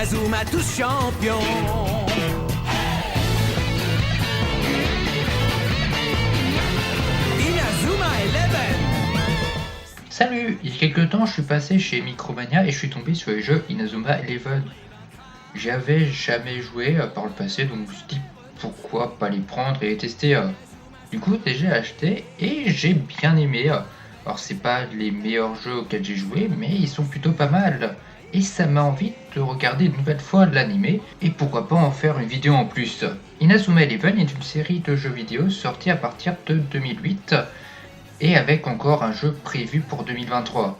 Inazuma tous champions. Inazuma Eleven. Salut! Il y a quelques temps, je suis passé chez Micromania et je suis tombé sur les jeux Inazuma Eleven. J'y avais jamais joué par le passé, donc je me suis dit pourquoi pas les prendre et les tester. Du coup, j'ai acheté et j'ai bien aimé. Alors, c'est pas les meilleurs jeux auxquels j'ai joué, mais ils sont plutôt pas mal. Et ça m'a envie de regarder une nouvelle fois l'animé et pourquoi pas en faire une vidéo en plus. Inazuma Eleven est une série de jeux vidéo sortie à partir de 2008 et avec encore un jeu prévu pour 2023.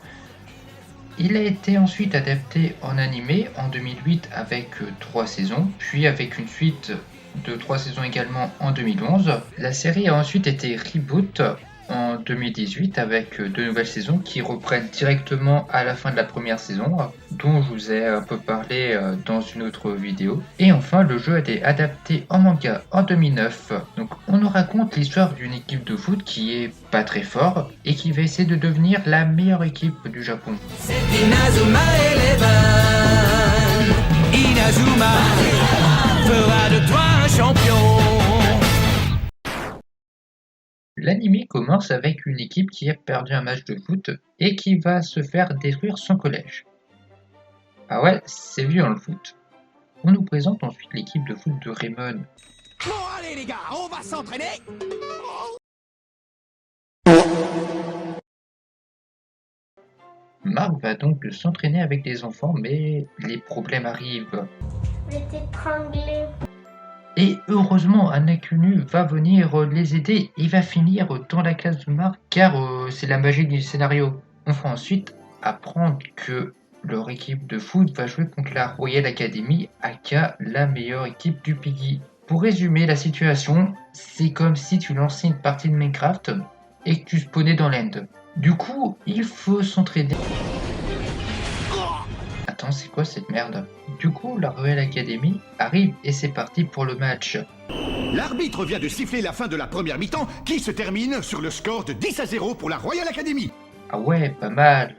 Il a été ensuite adapté en animé en 2008 avec 3 saisons, puis avec une suite de 3 saisons également en 2011. La série a ensuite été reboot en 2018 avec 2 nouvelles saisons qui reprennent directement à la fin de la première saison, dont je vous ai un peu parlé dans une autre vidéo. Et enfin, le jeu a été adapté en manga en 2009. Donc on nous raconte l'histoire d'une équipe de foot qui est pas très fort et qui va essayer de devenir la meilleure équipe du Japon. C'est Inazuma Eleven. Inazuma fera de toi un champion. L'anime commence avec une équipe qui a perdu un match de foot et qui va se faire détruire son collège. Ah ouais, c'est vieux le foot. On nous présente ensuite l'équipe de foot de Raymond. Bon allez les gars, on va s'entraîner. Marc va donc s'entraîner avec les enfants, mais les problèmes arrivent. Je vais t'étrangler. Et heureusement, un inconnu va venir les aider. Il va finir dans la classe de Marc, car c'est la magie du scénario. On va ensuite apprendre que leur équipe de foot va jouer contre la Royal Academy, aka la meilleure équipe du Piggy. Pour résumer la situation, c'est comme si tu lançais une partie de Minecraft et que tu spawnais dans l'end. Du coup, il faut s'entraider. Attends, c'est quoi cette merde? Du coup, la Royal Academy arrive et c'est parti pour le match. L'arbitre vient de siffler la fin de la première mi-temps qui se termine sur le score de 10-0 pour la Royal Academy. Ah ouais, pas mal.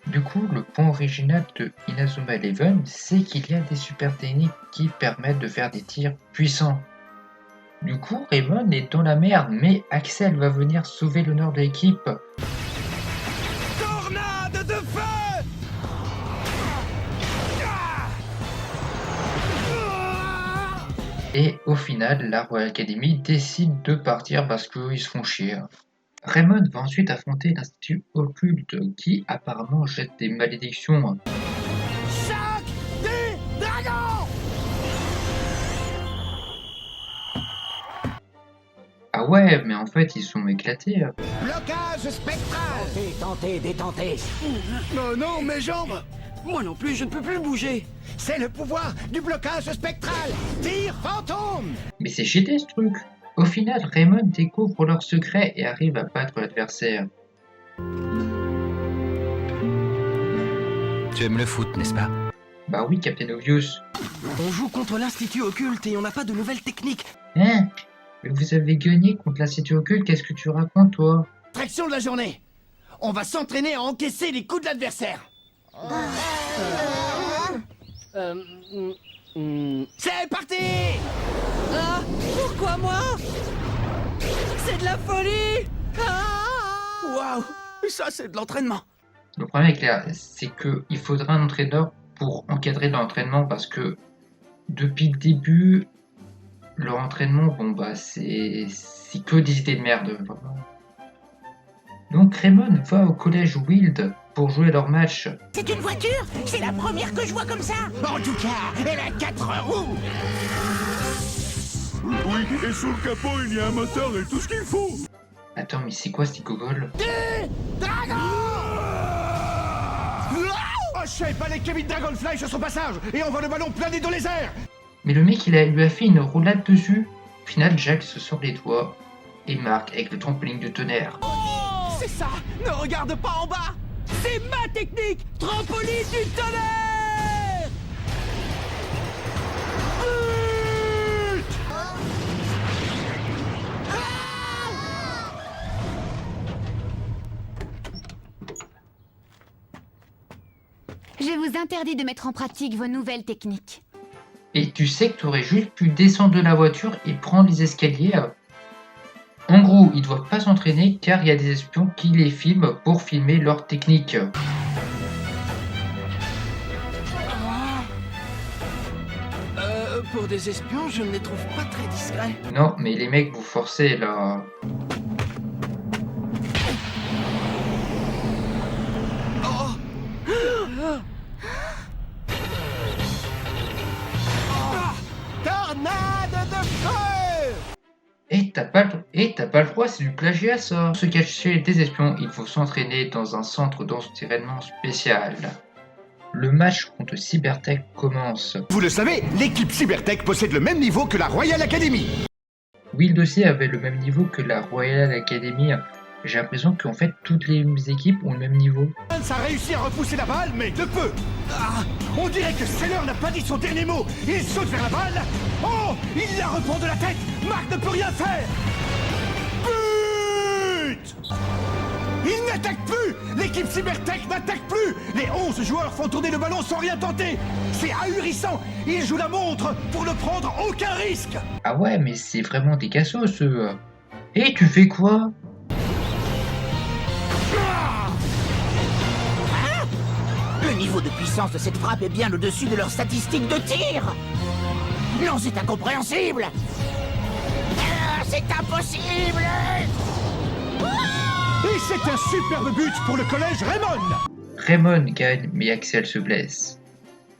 Du coup, le point original de Inazuma Eleven, c'est qu'il y a des super techniques qui permettent de faire des tirs puissants. Du coup, Raymond est dans la merde, mais Axel va venir sauver l'honneur de l'équipe. Tornade de feu. Et au final, la Royal Academy décide de partir parce qu'ils se font chier. Raymond va ensuite affronter l'Institut Occulte qui apparemment jette des malédictions. Choc des dragons. Ah ouais, mais en fait ils sont éclatés. Blocage spectral. Tentez, détentez. Oh non, mes jambes. Moi non plus, je ne peux plus bouger. C'est le pouvoir du blocage spectral. Tir fantôme. Mais c'est cheaté ce truc. Au final, Raymond découvre leur secret et arrive à battre l'adversaire. Tu aimes le foot, n'est-ce pas? Bah oui, Captain Obvious. On joue contre l'Institut Occulte et on n'a pas de nouvelles techniques. Hein? Mais vous avez gagné contre l'Institut Occulte, qu'est-ce que tu racontes toi? Traction de la journée. On va s'entraîner à encaisser les coups de l'adversaire. C'est parti. Ah, pourquoi moi? C'est de la folie. Waouh, ça c'est de l'entraînement. Le problème avec c'est qu'il faudra un entraîneur pour encadrer l'entraînement parce que depuis le début, leur entraînement, bon bah c'est que des idées de merde. Vraiment. Donc Raymond va au collège Wild pour jouer leur match. C'est une voiture? C'est la première que je vois comme ça. En tout cas, elle a 4 roues. Oui, et sous le capot, il y a un moteur et tout ce qu'il faut. Attends, mais c'est quoi ce gogol? Oh, shape, allez, Kevin Dragonfly sur son passage et envoie le ballon planer dans les airs. Mais le mec, lui a fait une roulade dessus. Au final, Jack se sort les doigts et marque avec le trampoline de tonnerre. C'est ça. Ne regarde pas en bas. C'est ma technique. Trampoline du tonnerre. Je vous interdis de mettre en pratique vos nouvelles techniques. Et tu sais que tu aurais juste pu descendre de la voiture et prendre les escaliers. En gros, ils doivent pas s'entraîner car il y a des espions qui les filment pour filmer leur technique. Pour des espions, je ne les trouve pas très discrets. Non, mais les mecs, vous forcez là. Tornade de feu! Et t'as pas le droit, c'est du plagiat ça. Pour se cacher des espions, il faut s'entraîner dans un centre d'entraînement spécial. Le match contre Cybertech commence. Vous le savez, l'équipe Cybertech possède le même niveau que la Royal Academy. Oui, le dossier avait le même niveau que la Royal Academy. J'ai l'impression qu'en fait toutes les équipes ont le même niveau. Ça a réussi à repousser la balle, mais de peu. On dirait que Seller n'a pas dit son dernier mot. Il saute vers la balle. Oh, il la reprend de la tête. Marc ne peut rien faire. But! Il n'attaque plus. L'équipe Cybertech n'attaque plus. Les 11 joueurs font tourner le ballon sans rien tenter. C'est ahurissant. Ils jouent la montre pour ne prendre aucun risque. Ah ouais, mais c'est vraiment des cassos eux. Et tu fais quoi? Le niveau de puissance de cette frappe est bien au-dessus de leurs statistiques de tir. Non, c'est incompréhensible. C'est impossible. Et c'est un superbe but pour le collège Raymond. Raymond gagne, mais Axel se blesse.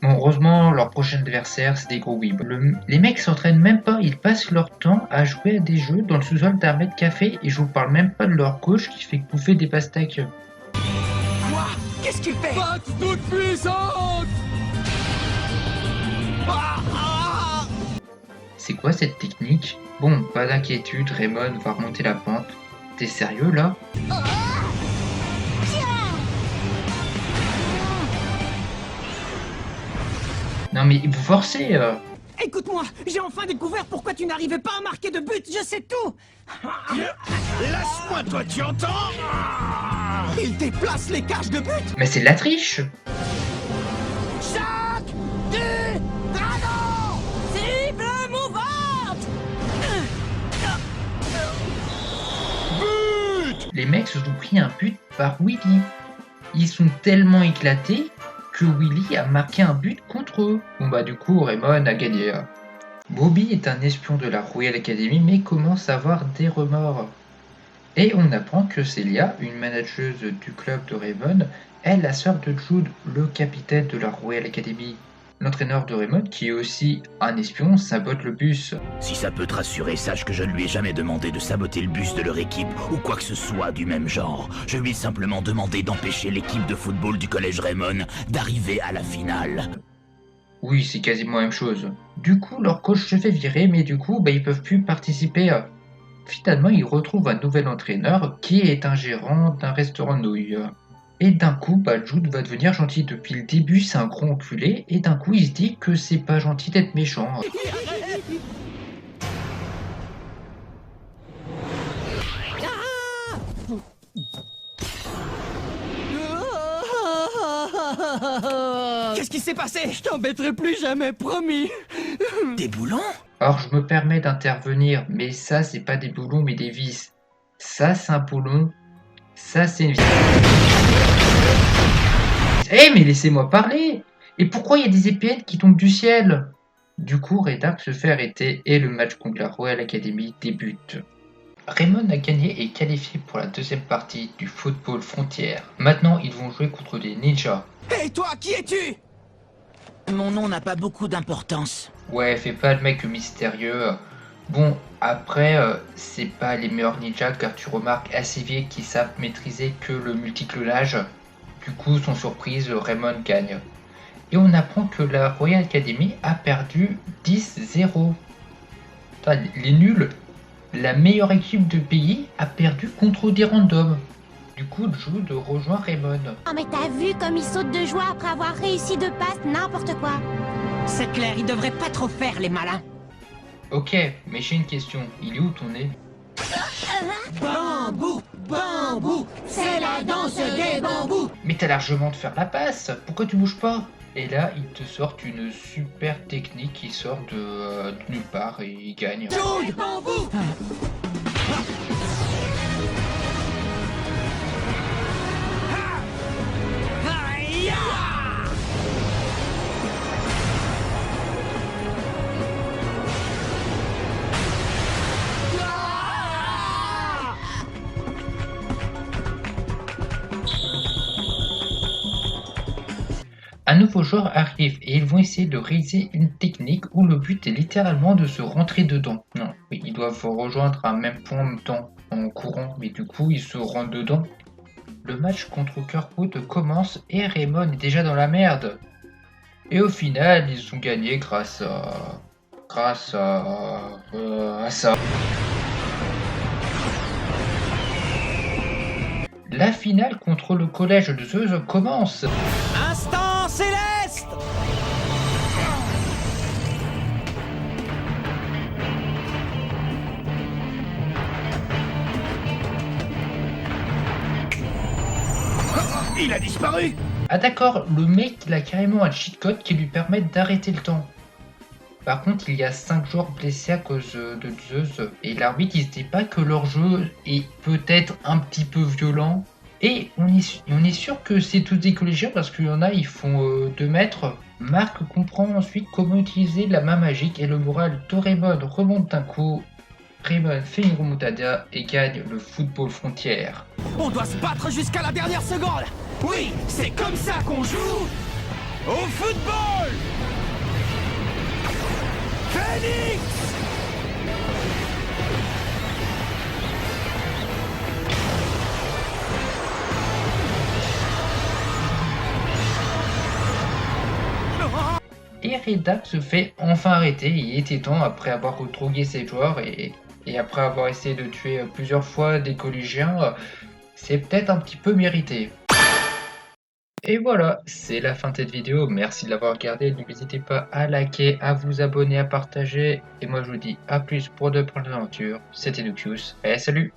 Bon, heureusement, leur prochain adversaire, c'est des gros weebs. Les mecs s'entraînent même pas, ils passent leur temps à jouer à des jeux dans le sous-sol d'un mètre café et je vous parle même pas de leur coach qui fait bouffer des pastèques. Quoi? Qu'est-ce qu'il fait? Patte toute puissante! C'est quoi cette technique? Bon, pas d'inquiétude, Raymond va remonter la pente. T'es sérieux là? Non mais vous forcez Écoute-moi, j'ai enfin découvert pourquoi tu n'arrivais pas à marquer de but, je sais tout! Lâche-moi, toi, tu entends? Il déplace les cages de but! Mais c'est de la triche! Choc du dragon! Cible mouvante! Les mecs se sont pris un but par Willy. Ils sont tellement éclatés que Willy a marqué un but contre eux. Bon bah du coup Raymond a gagné. Bobby est un espion de la Royal Academy mais commence à avoir des remords. Et on apprend que Celia, une manageuse du club de Raymond, est la sœur de Jude, le capitaine de la Royal Academy. L'entraîneur de Raymond, qui est aussi un espion, sabote le bus. Si ça peut te rassurer, sache que je ne lui ai jamais demandé de saboter le bus de leur équipe ou quoi que ce soit du même genre. Je lui ai simplement demandé d'empêcher l'équipe de football du collège Raymond d'arriver à la finale. Oui, c'est quasiment la même chose. Du coup, leur coach se fait virer, mais du coup, ils peuvent plus participer. Finalement, ils retrouvent un nouvel entraîneur qui est un gérant d'un restaurant de nouilles. Et d'un coup, Jude va devenir gentil. Depuis le début, c'est un gros enculé. Et d'un coup, il se dit que c'est pas gentil d'être méchant. Qu'est-ce qui s'est passé? Je t'embêterai plus jamais, promis! Des boulons? Alors, je me permets d'intervenir, mais ça, c'est pas des boulons, mais des vis. Ça, c'est un boulon. Ça, c'est une vis. Eh, mais laissez-moi parler! Et pourquoi il y a des épées qui tombent du ciel? Du coup, Redark se fait arrêter et le match contre la Royal Academy débute. Raymond a gagné et est qualifié pour la deuxième partie du football frontière. Maintenant, ils vont jouer contre des ninjas. Hé, toi, qui es-tu? Mon nom n'a pas beaucoup d'importance. Ouais, fais pas le mec mystérieux. Bon, après, c'est pas les meilleurs ninjas car tu remarques assez vite qu'ils savent maîtriser que le multiclonage. Du coup, sans surprise, Raymond gagne. Et on apprend que la Royal Academy a perdu 10-0. Les nuls, la meilleure équipe de pays a perdu contre des randoms. Du coup, Jude rejoint Raymond. Oh mais t'as vu comme il saute de joie après avoir réussi de passe n'importe quoi. C'est clair, ils devraient pas trop faire les malins. Ok, mais j'ai une question. Il est où ton nez? Bambou, bambou, c'est la danse des bambous. Mais t'as largement de faire la passe, pourquoi tu bouges pas? Et là, ils te sortent une super technique qui sort de nulle part et ils gagnent. Un nouveau joueur arrive et ils vont essayer de réaliser une technique où le but est littéralement de se rentrer dedans. Non, oui, ils doivent rejoindre un même point en même temps, en courant, mais du coup ils se rentrent dedans. Le match contre Kirkwood commence et Raymond est déjà dans la merde. Et au final, ils ont gagné grâce à ça. La finale contre le collège de Zeus commence. Instant céleste! Il a disparu. Ah d'accord, le mec il a carrément un cheat code qui lui permet d'arrêter le temps. Par contre, il y a 5 joueurs blessés à cause de Zeus et l'arbitre il se dit pas que leur jeu est peut-être un petit peu violent. Et on est sûr que c'est tous des collégiens parce qu'il y en a, ils font 2 mètres. Marc comprend ensuite comment utiliser la main magique et le moral de Raymond remonte d'un coup. Raymond fait une remontada et gagne le football frontière. On doit se battre jusqu'à la dernière seconde! Oui, c'est comme ça qu'on joue au football! Phoenix! Et Reda se fait enfin arrêter, il était temps après avoir retrouvé ses joueurs et après avoir essayé de tuer plusieurs fois des collégiens, c'est peut-être un petit peu mérité. Et voilà, c'est la fin de cette vidéo, merci de l'avoir regardé, n'hésitez pas à liker, à vous abonner, à partager, et moi je vous dis à plus pour de prochaines aventures, c'était Lucius, et salut!